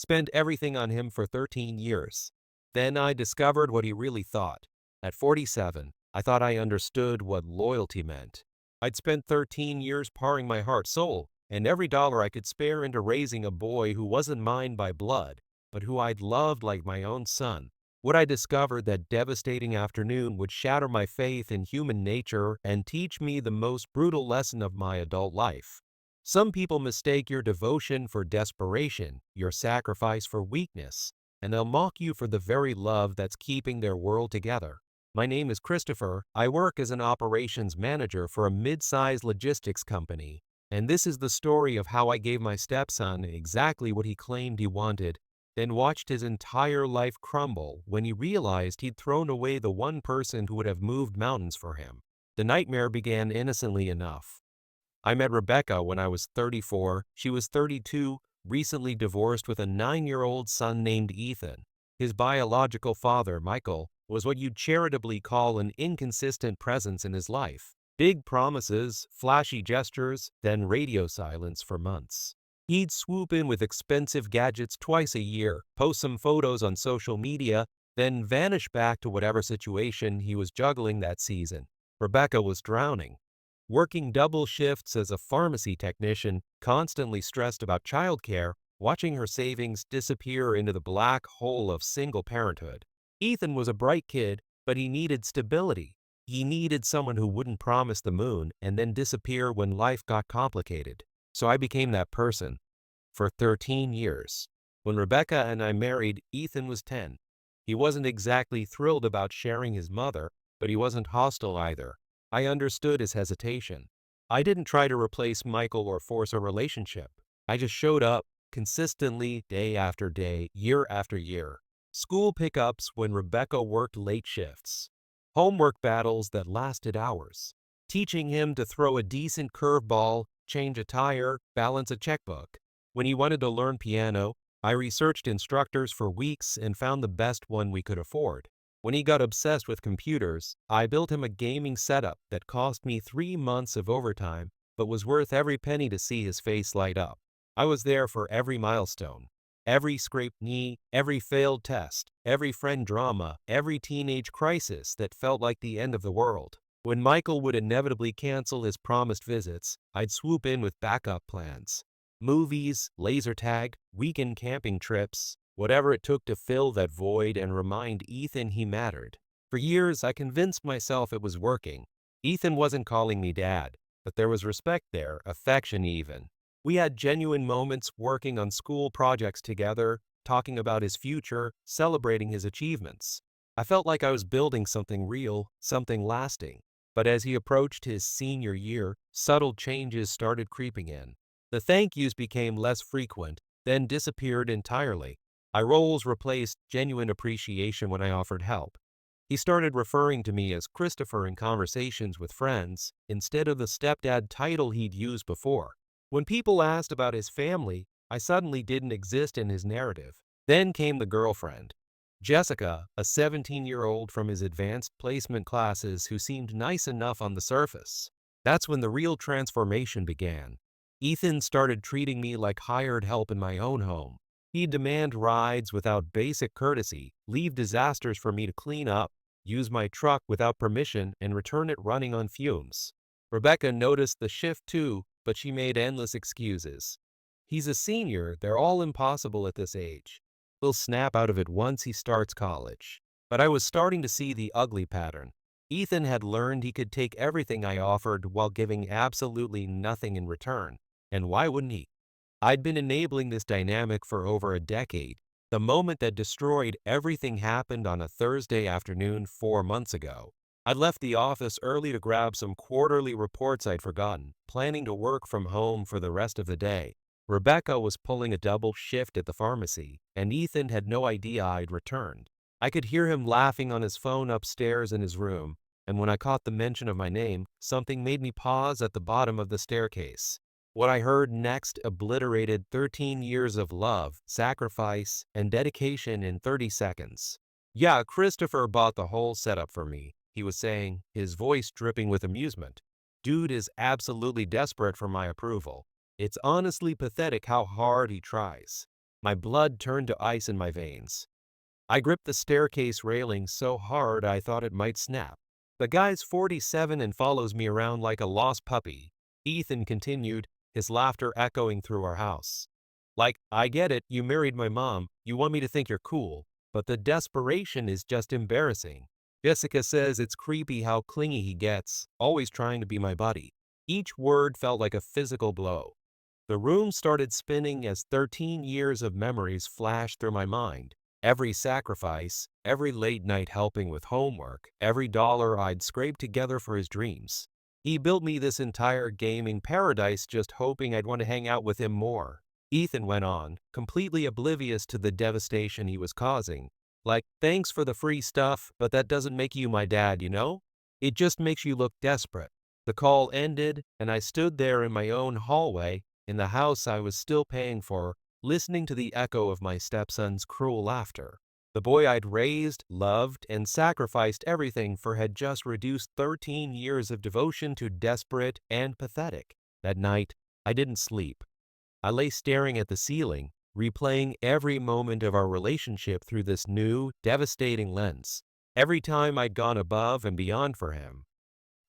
Spent everything on him for 13 years. Then I discovered what he really thought. At 47, I thought I understood what loyalty meant. I'd spent 13 years pouring my heart soul and every dollar I could spare into raising a boy who wasn't mine by blood, but who I'd loved like my own son. What I discovered that devastating afternoon would shatter my faith in human nature and teach me the most brutal lesson of my adult life. Some people mistake your devotion for desperation, your sacrifice for weakness, and they'll mock you for the very love that's keeping their world together. My name is Christopher. I work as an operations manager for a mid-sized logistics company, and this is the story of how I gave my stepson exactly what he claimed he wanted, then watched his entire life crumble when he realized he'd thrown away the one person who would have moved mountains for him. The nightmare began innocently enough. I met Rebecca when I was 34. She was 32, recently divorced with a 9-year-old son named Ethan. His biological father, Michael, was what you'd charitably call an inconsistent presence in his life. Big promises, flashy gestures, then radio silence for months. He'd swoop in with expensive gadgets twice a year, post some photos on social media, then vanish back to whatever situation he was juggling that season. Rebecca was drowning. Working double shifts as a pharmacy technician, constantly stressed about childcare, watching her savings disappear into the black hole of single parenthood. Ethan was a bright kid, but he needed stability. He needed someone who wouldn't promise the moon and then disappear when life got complicated. So I became that person. For 13 years. When Rebecca and I married, Ethan was 10. He wasn't exactly thrilled about sharing his mother, but he wasn't hostile either. I understood his hesitation. I didn't try to replace Michael or force a relationship. I just showed up, consistently, day after day, year after year. School pickups when Rebecca worked late shifts. Homework battles that lasted hours. Teaching him to throw a decent curveball, change a tire, balance a checkbook. When he wanted to learn piano, I researched instructors for weeks and found the best one we could afford. When he got obsessed with computers, I built him a gaming setup that cost me 3 months of overtime, but was worth every penny to see his face light up. I was there for every milestone. Every scraped knee, every failed test, every friend drama, every teenage crisis that felt like the end of the world. When Michael would inevitably cancel his promised visits, I'd swoop in with backup plans. Movies, laser tag, weekend camping trips, whatever it took to fill that void and remind Ethan he mattered. For years, I convinced myself it was working. Ethan wasn't calling me dad, but there was respect there, affection even. We had genuine moments working on school projects together, talking about his future, celebrating his achievements. I felt like I was building something real, something lasting. But as he approached his senior year, subtle changes started creeping in. The thank yous became less frequent, then disappeared entirely. Eye rolls replaced genuine appreciation when I offered help. He started referring to me as Christopher in conversations with friends, instead of the stepdad title he'd used before. When people asked about his family, I suddenly didn't exist in his narrative. Then came the girlfriend. Jessica, a 17-year-old from his advanced placement classes who seemed nice enough on the surface. That's when the real transformation began. Ethan started treating me like hired help in my own home. He'd demand rides without basic courtesy, leave disasters for me to clean up, use my truck without permission, and return it running on fumes. Rebecca noticed the shift too, but she made endless excuses. He's a senior, they're all impossible at this age. He'll snap out of it once he starts college. But I was starting to see the ugly pattern. Ethan had learned he could take everything I offered while giving absolutely nothing in return. And why wouldn't he? I'd been enabling this dynamic for over a decade. The moment that destroyed everything happened on a Thursday afternoon 4 months ago. I left the office early to grab some quarterly reports I'd forgotten, planning to work from home for the rest of the day. Rebecca was pulling a double shift at the pharmacy, and Ethan had no idea I'd returned. I could hear him laughing on his phone upstairs in his room, and when I caught the mention of my name, something made me pause at the bottom of the staircase. What I heard next obliterated 13 years of love, sacrifice, and dedication in 30 seconds. Yeah, Christopher bought the whole setup for me, he was saying, his voice dripping with amusement. Dude is absolutely desperate for my approval. It's honestly pathetic how hard he tries. My blood turned to ice in my veins. I gripped the staircase railing so hard I thought it might snap. "The guy's 47 and follows me around like a lost puppy," Ethan continued, his laughter echoing through our house. "Like, I get it, you married my mom, you want me to think you're cool, but the desperation is just embarrassing. Jessica says it's creepy how clingy he gets, always trying to be my buddy." Each word felt like a physical blow. The room started spinning as 13 years of memories flashed through my mind. Every sacrifice, every late night helping with homework, every dollar I'd scraped together for his dreams. He built me this entire gaming paradise just hoping I'd want to hang out with him more. Ethan went on, completely oblivious to the devastation he was causing. "Like, thanks for the free stuff, but that doesn't make you my dad, you know? It just makes you look desperate." The call ended, and I stood there in my own hallway, in the house I was still paying for, listening to the echo of my stepson's cruel laughter. The boy I'd raised, loved, and sacrificed everything for had just reduced 13 years of devotion to desperate and pathetic. That night, I didn't sleep. I lay staring at the ceiling, replaying every moment of our relationship through this new, devastating lens. Every time I'd gone above and beyond for him,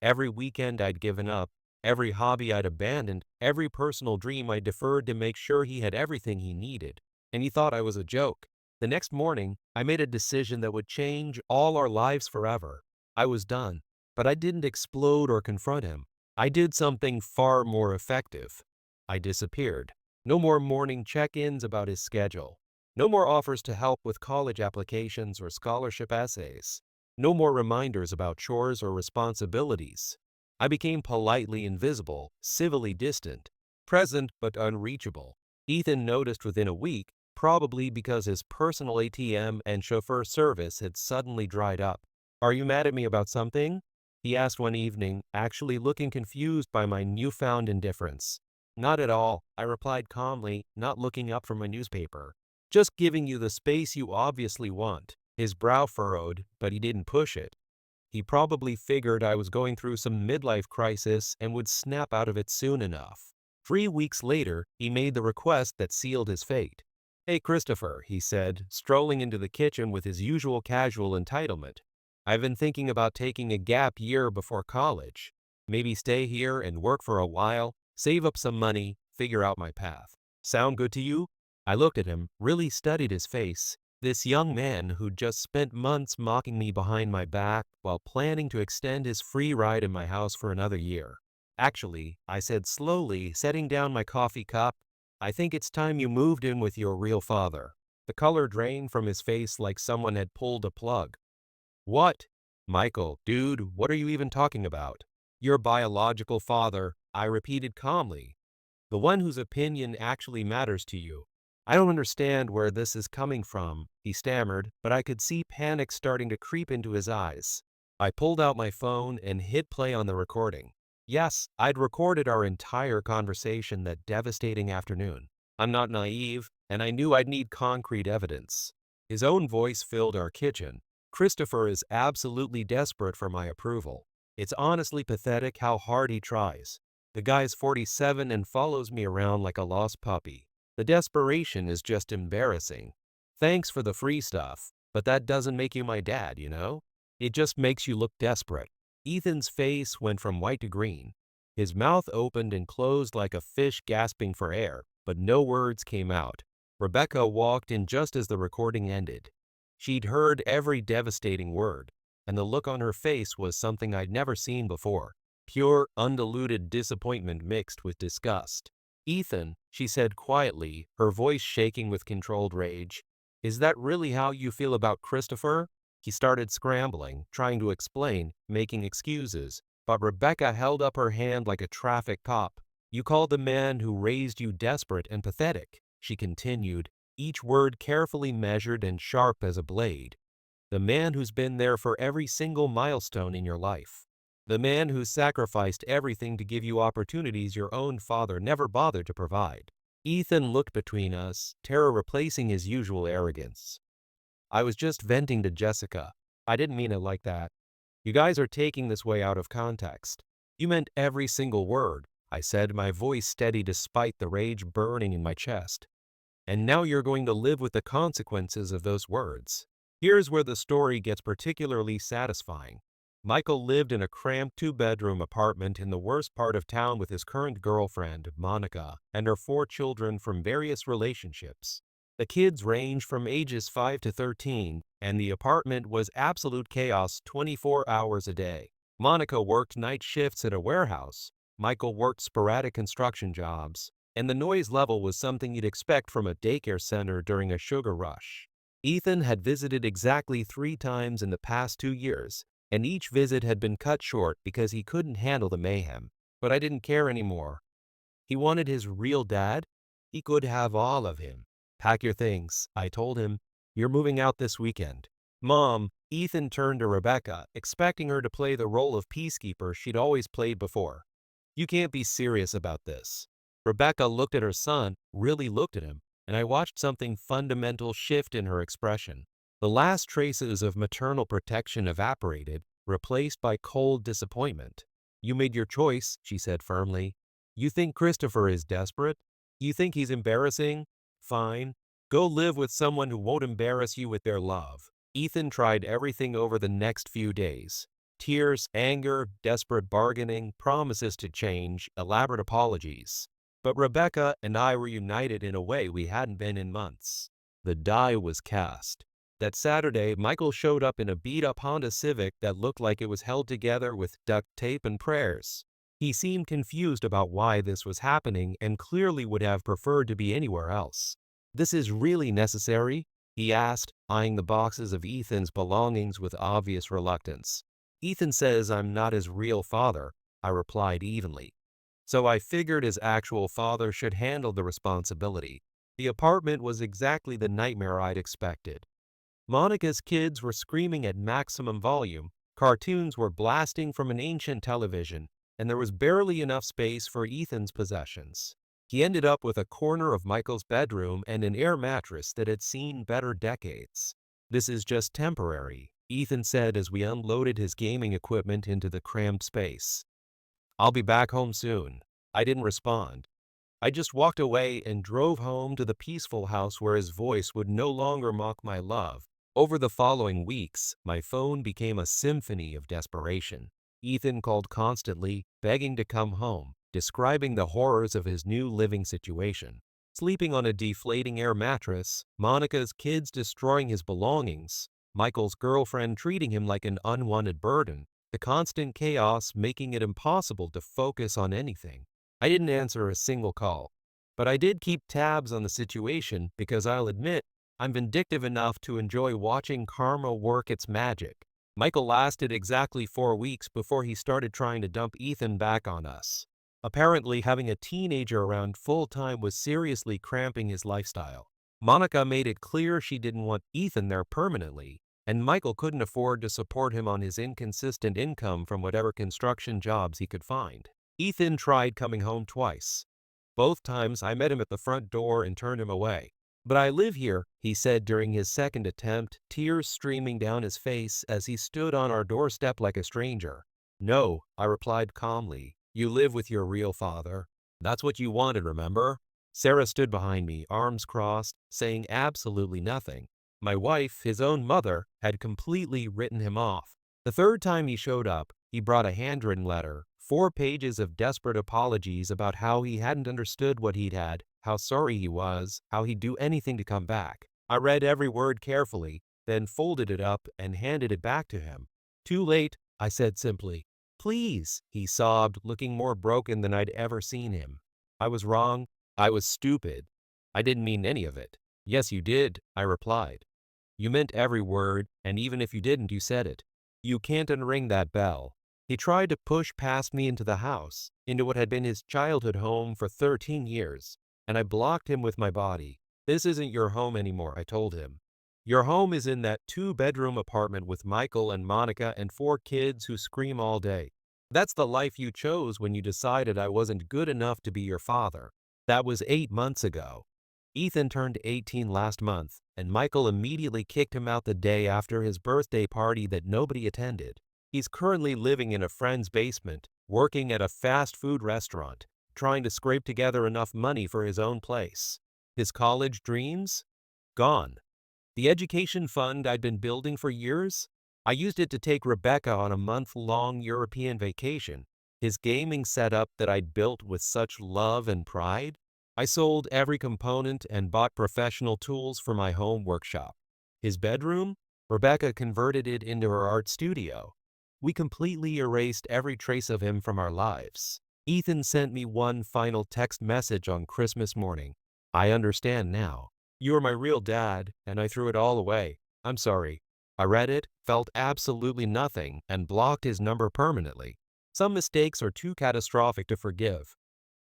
every weekend I'd given up, every hobby I'd abandoned, every personal dream I deferred to make sure he had everything he needed, and he thought I was a joke. The next morning, I made a decision that would change all our lives forever. I was done, but I didn't explode or confront him. I did something far more effective. I disappeared. No more morning check-ins about his schedule. No more offers to help with college applications or scholarship essays. No more reminders about chores or responsibilities. I became politely invisible, civilly distant, present but unreachable. Ethan noticed within a week, probably because his personal ATM and chauffeur service had suddenly dried up. "Are you mad at me about something?" he asked one evening, actually looking confused by my newfound indifference. "Not at all," I replied calmly, not looking up from my newspaper. "Just giving you the space you obviously want." His brow furrowed, but he didn't push it. He probably figured I was going through some midlife crisis and would snap out of it soon enough. 3 weeks later, he made the request that sealed his fate. "Hey, Christopher," he said, strolling into the kitchen with his usual casual entitlement. "I've been thinking about taking a gap year before college. Maybe stay here and work for a while, save up some money, figure out my path. Sound good to you?" I looked at him, really studied his face. This young man who'd just spent months mocking me behind my back while planning to extend his free ride in my house for another year. "Actually," I said slowly, setting down my coffee cup, "I think it's time you moved in with your real father." The color drained from his face like someone had pulled a plug. "What?" "Michael, dude, what are you even talking about?" "Your biological father," I repeated calmly. "The one whose opinion actually matters to you." "I don't understand where this is coming from," he stammered, but I could see panic starting to creep into his eyes. I pulled out my phone and hit play on the recording. Yes, I'd recorded our entire conversation that devastating afternoon. I'm not naive, and I knew I'd need concrete evidence. His own voice filled our kitchen. "Christopher is absolutely desperate for my approval. It's honestly pathetic how hard he tries. The guy's 47 and follows me around like a lost puppy. The desperation is just embarrassing. Thanks for the free stuff, but that doesn't make you my dad, you know? It just makes you look desperate." Ethan's face went from white to green. His mouth opened and closed like a fish gasping for air, but no words came out. Rebecca walked in just as the recording ended. She'd heard every devastating word, and the look on her face was something I'd never seen before. Pure, undiluted disappointment mixed with disgust. "Ethan," she said quietly, her voice shaking with controlled rage, "is that really how you feel about Christopher?" He started scrambling, trying to explain, making excuses, but Rebecca held up her hand like a traffic cop. "You called the man who raised you desperate and pathetic," she continued, each word carefully measured and sharp as a blade. "The man who's been there for every single milestone in your life. The man who sacrificed everything to give you opportunities your own father never bothered to provide." Ethan looked between us, terror replacing his usual arrogance. "I was just venting to Jessica. I didn't mean it like that. You guys are taking this way out of context." "You meant every single word," I said, my voice steady despite the rage burning in my chest. and now you're going to live with the consequences of those words. Here's where the story gets particularly satisfying. Michael lived in a cramped two-bedroom apartment in the worst part of town with his current girlfriend, Monica, and her 4 children from various relationships. The kids ranged from ages 5 to 13, and the apartment was absolute chaos 24 hours a day. Monica worked night shifts at a warehouse. Michael worked sporadic construction jobs, and the noise level was something you'd expect from a daycare center during a sugar rush. Ethan had visited exactly 3 times in the past 2 years, and each visit had been cut short because he couldn't handle the mayhem. But I didn't care anymore. He wanted his real dad. He could have all of him. Pack your things, I told him. You're moving out this weekend. Mom, Ethan turned to Rebecca, expecting her to play the role of peacekeeper she'd always played before. You can't be serious about this. Rebecca looked at her son, really looked at him, and I watched something fundamental shift in her expression. The last traces of maternal protection evaporated, replaced by cold disappointment. You made your choice, she said firmly. You think Christopher is desperate? You think he's embarrassing? Fine. Go live with someone who won't embarrass you with their love. Ethan tried everything over the next few days. Tears, anger, desperate bargaining, promises to change, elaborate apologies. But Rebecca and I were united in a way we hadn't been in months. The die was cast. That Saturday, Michael showed up in a beat-up Honda Civic that looked like it was held together with duct tape and prayers. He seemed confused about why this was happening and clearly would have preferred to be anywhere else. This is really necessary? He asked, eyeing the boxes of Ethan's belongings with obvious reluctance. Ethan says I'm not his real father, I replied evenly. So I figured his actual father should handle the responsibility. The apartment was exactly the nightmare I'd expected. Monica's kids were screaming at maximum volume, cartoons were blasting from an ancient television, and there was barely enough space for Ethan's possessions. He ended up with a corner of Michael's bedroom and an air mattress that had seen better decades. This is just temporary, Ethan said as we unloaded his gaming equipment into the cramped space. I'll be back home soon. I didn't respond. I just walked away and drove home to the peaceful house where his voice would no longer mock my love. Over the following weeks, my phone became a symphony of desperation. Ethan called constantly, begging to come home, describing the horrors of his new living situation. Sleeping on a deflating air mattress, Monica's kids destroying his belongings, Michael's girlfriend treating him like an unwanted burden, the constant chaos making it impossible to focus on anything. I didn't answer a single call, but I did keep tabs on the situation because I'll admit, I'm vindictive enough to enjoy watching karma work its magic. Michael lasted exactly 4 weeks before he started trying to dump Ethan back on us. Apparently, having a teenager around full-time was seriously cramping his lifestyle. Monica made it clear she didn't want Ethan there permanently, and Michael couldn't afford to support him on his inconsistent income from whatever construction jobs he could find. Ethan tried coming home twice. Both times I met him at the front door and turned him away. But I live here, he said during his second attempt, tears streaming down his face as he stood on our doorstep like a stranger. No, I replied calmly. You live with your real father. That's what you wanted, remember? Sarah stood behind me, arms crossed, saying absolutely nothing. My wife, his own mother, had completely written him off. The third time he showed up, he brought a handwritten letter, 4 pages of desperate apologies about how he hadn't understood what he'd had, how sorry he was, how he'd do anything to come back. I read every word carefully, then folded it up and handed it back to him. Too late, I said simply. Please, he sobbed, looking more broken than I'd ever seen him. I was wrong. I was stupid. I didn't mean any of it. Yes, you did, I replied. You meant every word, and even if you didn't, you said it. You can't unring that bell. He tried to push past me into the house, into what had been his childhood home for 13 years, and I blocked him with my body. This isn't your home anymore, I told him. Your home is in that 2-bedroom apartment with Michael and Monica and 4 kids who scream all day. That's the life you chose when you decided I wasn't good enough to be your father. That was 8 months ago. Ethan turned 18 last month, and Michael immediately kicked him out the day after his birthday party that nobody attended. He's currently living in a friend's basement, working at a fast food restaurant, trying to scrape together enough money for his own place. His college dreams? Gone. The education fund I'd been building for years? I used it to take Rebecca on a month-long European vacation. His gaming setup that I'd built with such love and pride? I sold every component and bought professional tools for my home workshop. His bedroom? Rebecca converted it into her art studio. We completely erased every trace of him from our lives. Ethan sent me one final text message on Christmas morning. I understand now. You are my real dad, and I threw it all away. I'm sorry. I read it, felt absolutely nothing, and blocked his number permanently. Some mistakes are too catastrophic to forgive.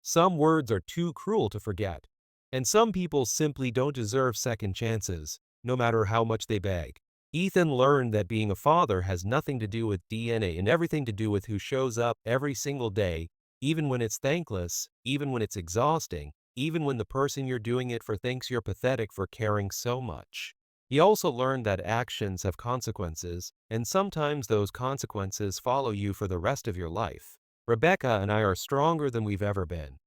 Some words are too cruel to forget. And some people simply don't deserve second chances, no matter how much they beg. Ethan learned that being a father has nothing to do with DNA and everything to do with who shows up every single day, even when it's thankless, even when it's exhausting, even when the person you're doing it for thinks you're pathetic for caring so much. He also learned that actions have consequences, and sometimes those consequences follow you for the rest of your life. Rebecca and I are stronger than we've ever been.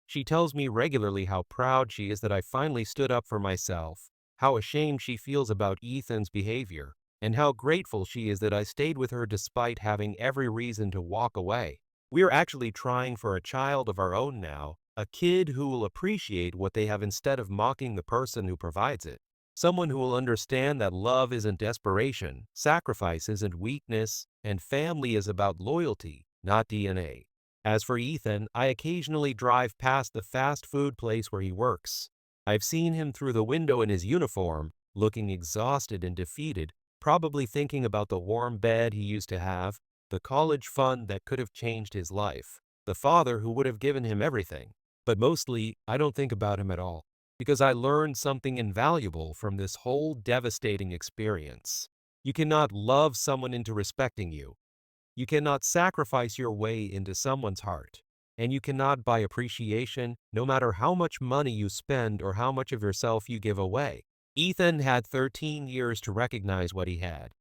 She tells me regularly how proud she is that I finally stood up for myself, how ashamed she feels about Ethan's behavior, and how grateful she is that I stayed with her despite having every reason to walk away. We're actually trying for a child of our own now, a kid who will appreciate what they have instead of mocking the person who provides it. Someone who will understand that love isn't desperation, sacrifice isn't weakness, and family is about loyalty, not DNA. As for Ethan, I occasionally drive past the fast food place where he works. I've seen him through the window in his uniform, looking exhausted and defeated, probably thinking about the warm bed he used to have, the college fund that could have changed his life, the father who would have given him everything. But mostly, I don't think about him at all, because I learned something invaluable from this whole devastating experience. You cannot love someone into respecting you. You cannot sacrifice your way into someone's heart. And you cannot buy appreciation, no matter how much money you spend or how much of yourself you give away. Ethan had 13 years to recognize what he had.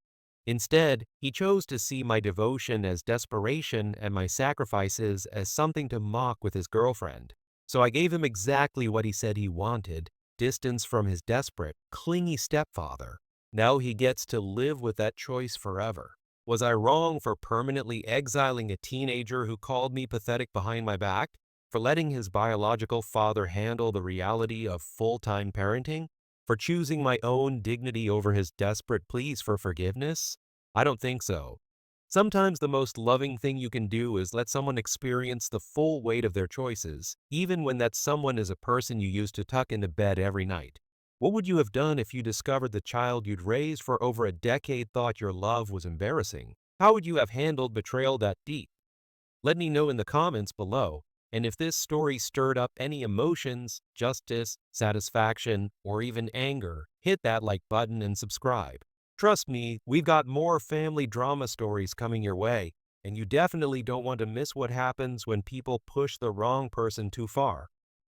Instead, he chose to see my devotion as desperation and my sacrifices as something to mock with his girlfriend. So I gave him exactly what he said he wanted, distance from his desperate, clingy stepfather. Now he gets to live with that choice forever. Was I wrong for permanently exiling a teenager who called me pathetic behind my back? For letting his biological father handle the reality of full-time parenting? For choosing my own dignity over his desperate pleas for forgiveness? I don't think so. Sometimes the most loving thing you can do is let someone experience the full weight of their choices, even when that someone is a person you used to tuck into bed every night. What would you have done if you discovered the child you'd raised for over a decade thought your love was embarrassing? How would you have handled betrayal that deep? Let me know in the comments below. And if this story stirred up any emotions, justice, satisfaction, or even anger, hit that like button and subscribe. Trust me, we've got more family drama stories coming your way, and you definitely don't want to miss what happens when people push the wrong person too far.